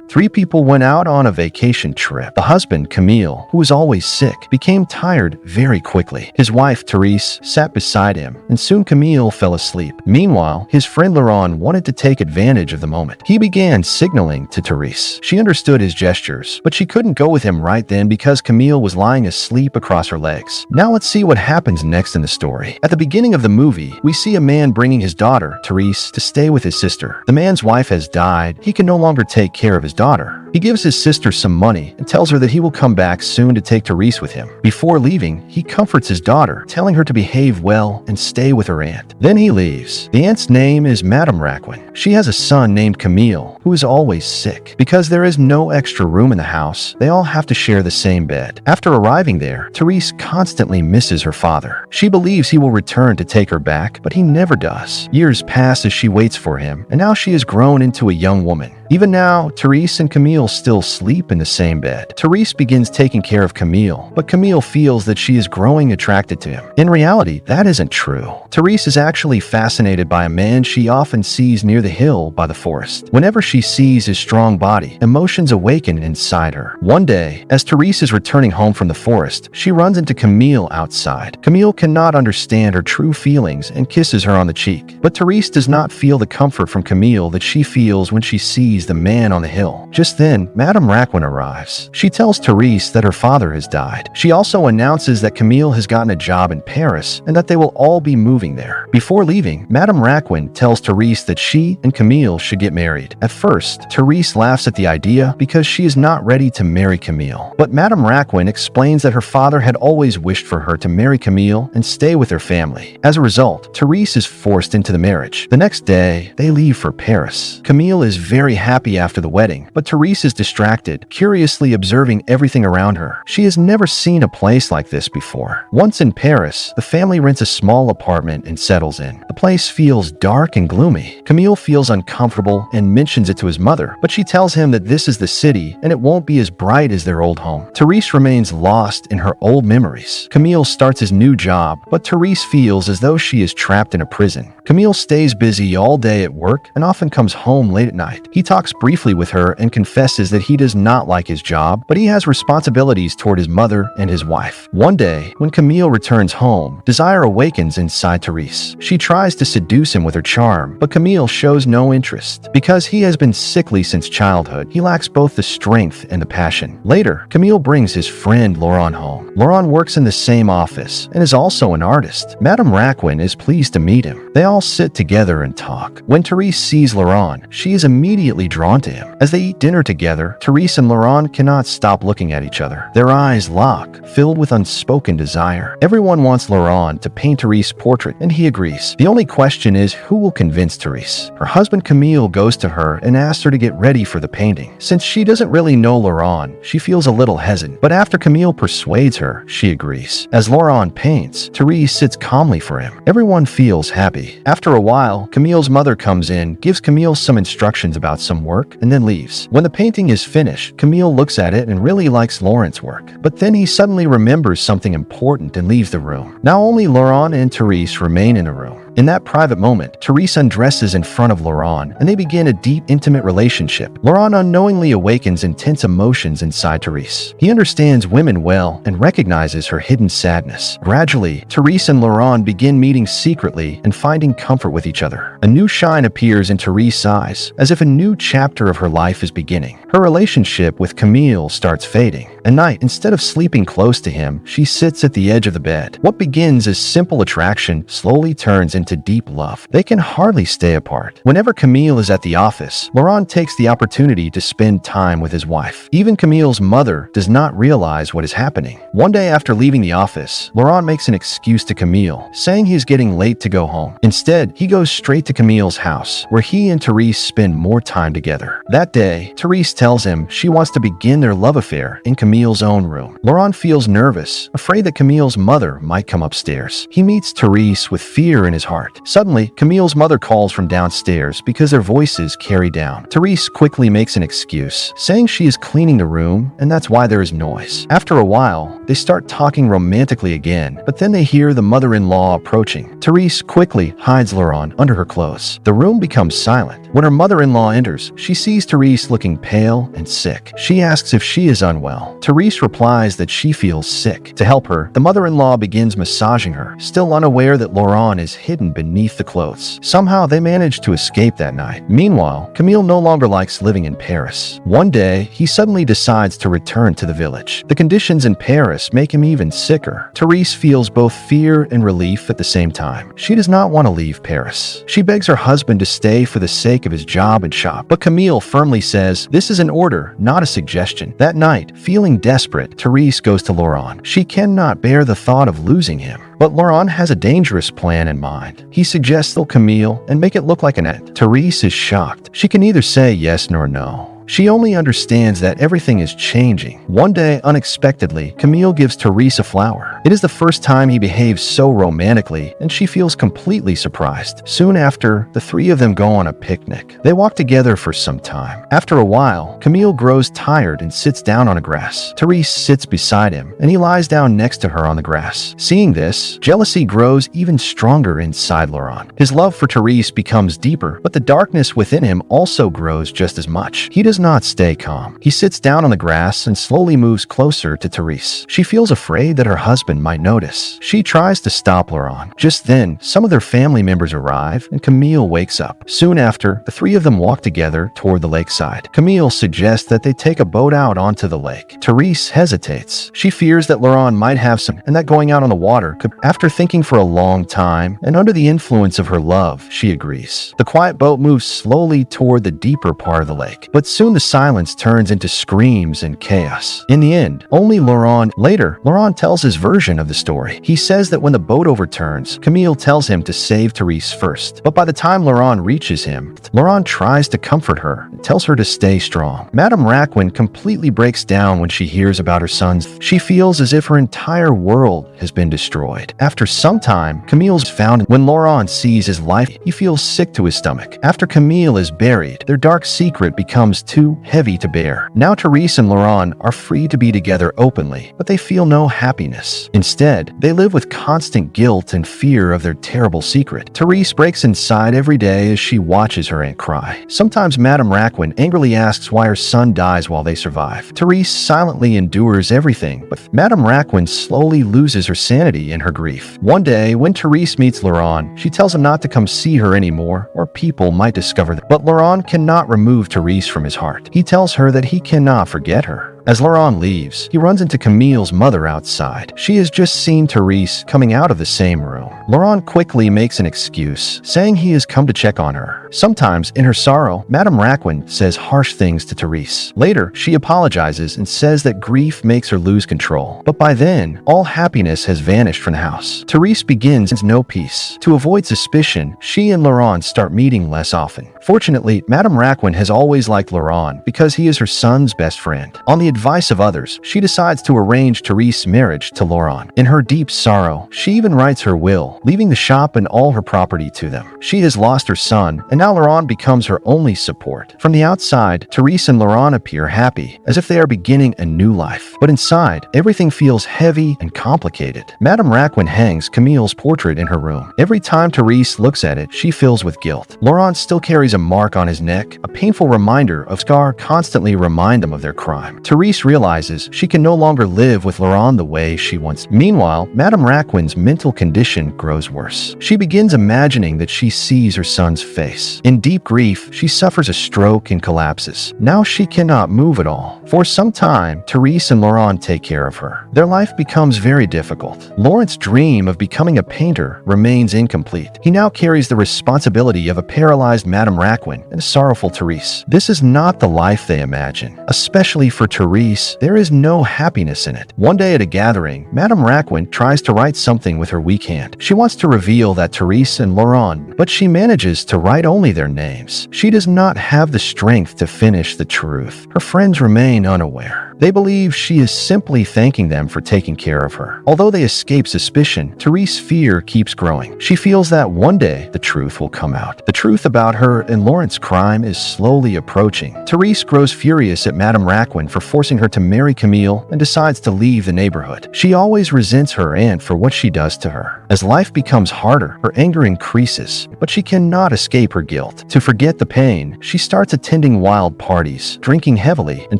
Three people went out on a vacation trip. The husband, Camille, who was always sick, became tired very quickly. His wife, Therese, sat beside him, and soon Camille fell asleep. Meanwhile, his friend Laurent wanted to take advantage of the moment. He began signaling to Therese. She understood his gestures, but she couldn't go with him right then because Camille was lying asleep across her legs. Now let's see what happens next in the story. At the beginning of the movie, we see a man bringing his daughter, Therese, to stay with his sister. The man's wife has died. He can no longer take care of his daughter. He gives his sister some money and tells her that he will come back soon to take Therese with him. Before leaving, he comforts his daughter, telling her to behave well and stay with her aunt. Then he leaves. The aunt's name is Madame Raquin. She has a son named Camille, who is always sick. Because there is no extra room in the house, they all have to share the same bed. After arriving there, Therese constantly misses her father. She believes he will return to take her back, but he never does. Years pass as she waits for him, and now she has grown into a young woman. Even now, Therese and Camille still sleep in the same bed. Therese begins taking care of Camille, but Camille feels that she is growing attracted to him. In reality, that isn't true. Therese is actually fascinated by a man she often sees near the hill by the forest. Whenever she sees his strong body, emotions awaken inside her. One day, as Therese is returning home from the forest, she runs into Camille outside. Camille cannot understand her true feelings and kisses her on the cheek. But Therese does not feel the comfort from Camille that she feels when she sees the man on the hill. Just then, Madame Raquin arrives. She tells Therese that her father has died. She also announces that Camille has gotten a job in Paris and that they will all be moving there. Before leaving, Madame Raquin tells Therese that she and Camille should get married. At first, Therese laughs at the idea because she is not ready to marry Camille. But Madame Raquin explains that her father had always wished for her to marry Camille and stay with her family. As a result, Therese is forced into the marriage. The next day, they leave for Paris. Camille is very happy after the wedding, but Therese is distracted, curiously observing everything around her. She has never seen a place like this before. Once in Paris, the family rents a small apartment and settles in. The place feels dark and gloomy. Camille feels uncomfortable and mentions it to his mother, but she tells him that this is the city and it won't be as bright as their old home. Therese remains lost in her old memories. Camille starts his new job, but Therese feels as though she is trapped in a prison. Camille stays busy all day at work and often comes home late at night. He talks briefly with her and confesses that he does not like his job, but he has responsibilities toward his mother and his wife. One day, when Camille returns home, desire awakens inside Therese. She tries to seduce him with her charm, but Camille shows no interest. Because he has been sickly since childhood, he lacks both the strength and the passion. Later, Camille brings his friend Laurent home. Laurent works in the same office and is also an artist. Madame Raquin is pleased to meet him. They all sit together and talk. When Therese sees Laurent, she is immediately drawn to him. As they eat dinner together, Therese and Laurent cannot stop looking at each other. Their eyes lock, filled with unspoken desire. Everyone wants Laurent to paint Therese's portrait, and he agrees. The only question is who will convince Therese. Her husband Camille goes to her and asks her to get ready for the painting. Since she doesn't really know Laurent, she feels a little hesitant. But after Camille persuades her, she agrees. As Laurent paints, Therese sits calmly for him. Everyone feels happy. After a while, Camille's mother comes in, gives Camille some instructions about some work, and then leaves. When the painting is finished, Camille looks at it and really likes Laurent's work. But then he suddenly remembers something important and leaves the room. Now only Laurent and Therese remain in the room. In that private moment, Therese undresses in front of Laurent, and they begin a deep, intimate relationship. Laurent unknowingly awakens intense emotions inside Therese. He understands women well and recognizes her hidden sadness. Gradually, Therese and Laurent begin meeting secretly and finding comfort with each other. A new shine appears in Therese's eyes, as if a new chapter of her life is beginning. Her relationship with Camille starts fading. At night, instead of sleeping close to him, she sits at the edge of the bed. What begins as simple attraction slowly turns into deep love. They can hardly stay apart. Whenever Camille is at the office, Laurent takes the opportunity to spend time with his wife. Even Camille's mother does not realize what is happening. One day after leaving the office, Laurent makes an excuse to Camille, saying he is getting late to go home. Instead, he goes straight to Camille's house, where he and Therese spend more time together. That day, Therese tells him she wants to begin their love affair in Camille's own room. Laurent feels nervous, afraid that Camille's mother might come upstairs. He meets Therese with fear in his heart. Suddenly, Camille's mother calls from downstairs because their voices carry down. Therese quickly makes an excuse, saying she is cleaning the room and that's why there is noise. After a while, they start talking romantically again, but then they hear the mother-in-law approaching. Therese quickly hides Laurent under her clothes. The room becomes silent. When her mother-in-law enters, she sees Therese looking pale pale and sick. She asks if she is unwell. Therese replies that she feels sick. To help her, the mother-in-law begins massaging her, still unaware that Laurent is hidden beneath the clothes. Somehow they manage to escape that night. Meanwhile, Camille no longer likes living in Paris. One day, he suddenly decides to return to the village. The conditions in Paris make him even sicker. Therese feels both fear and relief at the same time. She does not want to leave Paris. She begs her husband to stay for the sake of his job and shop, but Camille firmly says this is an order, not a suggestion. That night, feeling desperate, Therese goes to Laurent. She cannot bear the thought of losing him. But Laurent has a dangerous plan in mind. He suggests they'll Camille and make it look like an act. Therese is shocked. She can neither say yes nor no. She only understands that everything is changing. One day, unexpectedly, Camille gives Therese a flower. It is the first time he behaves so romantically, and she feels completely surprised. Soon after, the three of them go on a picnic. They walk together for some time. After a while, Camille grows tired and sits down on a grass. Therese sits beside him, and he lies down next to her on the grass. Seeing this, jealousy grows even stronger inside Laurent. His love for Therese becomes deeper, but the darkness within him also grows just as much. He does not stay calm. He sits down on the grass and slowly moves closer to Therese. She feels afraid that her husband might notice. She tries to stop Laurent. Just then, some of their family members arrive and Camille wakes up. Soon after, the three of them walk together toward the lakeside. Camille suggests that they take a boat out onto the lake. Therese hesitates. She fears that Laurent might have some and that going out on the water could. After thinking for a long time and under the influence of her love, she agrees. The quiet boat moves slowly toward the deeper part of the lake, but soon the silence turns into screams and chaos. In the end, only Laurent. Later, Laurent tells his version of the story. He says that when the boat overturns, Camille tells him to save Therese first. But by the time Laurent reaches him, Laurent tries to comfort her and tells her to stay strong. Madame Raquin completely breaks down when she hears about her sons. She feels as if her entire world has been destroyed. After some time, Camille's found. When Laurent sees his life, he feels sick to his stomach. After Camille is buried, their dark secret becomes too heavy to bear. Now Therese and Laurent are free to be together openly, but they feel no happiness. Instead, they live with constant guilt and fear of their terrible secret. Therese breaks inside every day as she watches her aunt cry. Sometimes Madame Raquin angrily asks why her son dies while they survive. Therese silently endures everything, but Madame Raquin slowly loses her sanity in her grief. One day, when Therese meets Laurent, she tells him not to come see her anymore, or people might discover that. But Laurent cannot remove Therese from his heart. He tells her that he cannot forget her. As Laurent leaves, he runs into Camille's mother outside. She has just seen Therese coming out of the same room. Laurent quickly makes an excuse, saying he has come to check on her. Sometimes, in her sorrow, Madame Raquin says harsh things to Therese. Later, she apologizes and says that grief makes her lose control. But by then, all happiness has vanished from the house. Therese begins no peace. To avoid suspicion, she and Laurent start meeting less often. Fortunately, Madame Raquin has always liked Laurent because he is her son's best friend. On the advice of others, she decides to arrange Therese's marriage to Laurent. In her deep sorrow, she even writes her will, leaving the shop and all her property to them. She has lost her son, and now Laurent becomes her only support. From the outside, Therese and Laurent appear happy, as if they are beginning a new life. But inside, everything feels heavy and complicated. Madame Raquin hangs Camille's portrait in her room. Every time Therese looks at it, she feels with guilt. Laurent still carries a mark on his neck, a painful reminder of scar constantly remind them of their crime. Therese realizes she can no longer live with Laurent the way she once. Meanwhile, Madame Raquin's mental condition grows worse. She begins imagining that she sees her son's face. In deep grief, she suffers a stroke and collapses. Now she cannot move at all. For some time, Therese and Laurent take care of her. Their life becomes very difficult. Laurent's dream of becoming a painter remains incomplete. He now carries the responsibility of a paralyzed Madame Raquin and a sorrowful Therese. This is not the life they imagine. Especially for Therese, there is no happiness in it. One day at a gathering, Madame Raquin tries to write something with her weak hand. She wants to reveal that Therese and Laurent, but she manages to write only their names. She does not have the strength to finish the truth. Her friends remain unaware. They believe she is simply thanking them for taking care of her. Although they escape suspicion, Therese's fear keeps growing. She feels that one day the truth will come out. The truth about her and Lawrence's crime is slowly approaching. Therese grows furious at Madame Raquin for forcing her to marry Camille and decides to leave the neighborhood. She always resents her aunt for what she does to her. As life becomes harder, her anger increases, but she cannot escape her guilt. To forget the pain, she starts attending wild parties, drinking heavily, and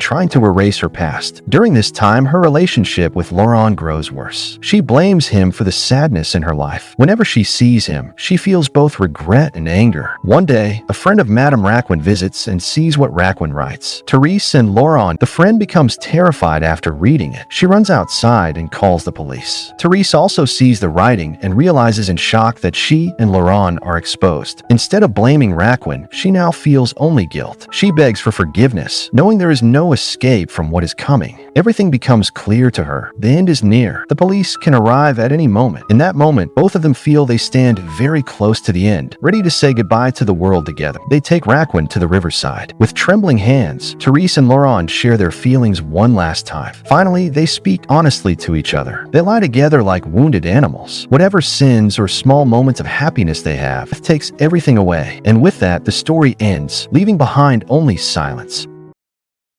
trying to erase her past. During this time, her relationship with Laurent grows worse. She blames him for the sadness in her life. Whenever she sees him, she feels both regret and anger. One day, a friend of Madame Raquin visits and sees what Raquin writes. Therese and Laurent, the friend becomes terrified after reading it. She runs outside and calls the police. Therese also sees the writing and realizes in shock that she and Laurent are exposed. Instead of blaming Raquin, she now feels only guilt. She begs for forgiveness, knowing there is no escape from what is coming. Everything becomes clear to her. The end is near. The police can arrive at any moment. In that moment, both of them feel they stand very close to the end, ready to say goodbye to the world together. They take Raquin to the riverside. With trembling hands, Therese and Laurent share their feelings one last time. Finally, they speak honestly to each other. They lie together like wounded animals. Whatever sins or small moments of happiness they have, it takes everything away. And with that, the story ends, leaving behind only silence.